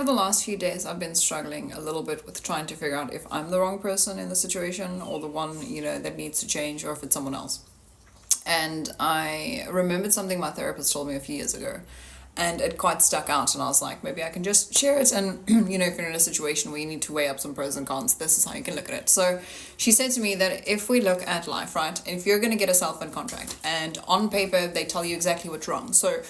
over the last few days, I've been struggling a little bit with trying to figure out if I'm the wrong person in the situation or the one, that needs to change, or if it's someone else. And I remembered something my therapist told me a few years ago, and it quite stuck out, and I was like, maybe I can just share it. And if you're in a situation where you need to weigh up some pros and cons, this is how you can look at it. So she said to me that if we look at life, right, if you're going to get a cell-phone contract and on paper they tell you exactly what's wrong, so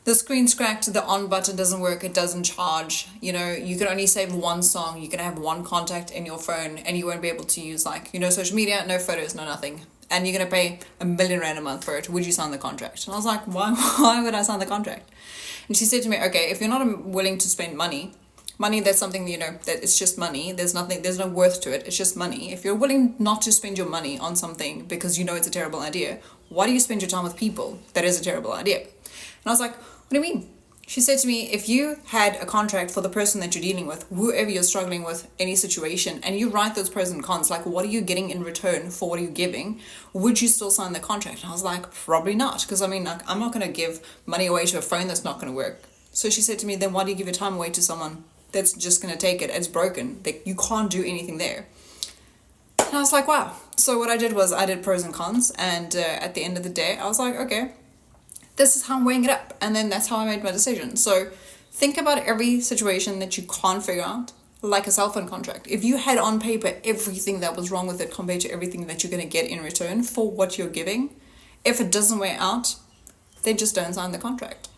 the screen's cracked, the on button doesn't work, it doesn't charge, you can only save one song, you can have one contact in your phone, and you won't be able to use social media, no photos, no nothing, and you're going to pay R1,000,000 a month for it, would you sign the contract? And I was like, why would I sign the contract? And she said to me, okay, if you're not willing to spend money, that's something, that it's just money, there's no worth to it, it's just money. If you're willing not to spend your money on something because it's a terrible idea, why do you spend your time with people that is a terrible idea? And I was like, what do you mean? She said to me, if you had a contract for the person that you're dealing with, whoever you're struggling with, any situation, and you write those pros and cons, like what are you getting in return for what are you giving, would you still sign the contract? And I was like, probably not, because I'm not going to give money away to a phone that's not going to work. So she said to me, then why do you give your time away to someone that's just going to take it? It's broken. You can't do anything there. And I was like, wow. So what I did was I did pros and cons, and at the end of the day, I was like, okay, this is how I'm weighing it up. And then that's how I made my decision. So think about every situation that you can't figure out, like a cell phone contract. If you had on paper everything that was wrong with it compared to everything that you're going to get in return for what you're giving, if it doesn't weigh out, then just don't sign the contract.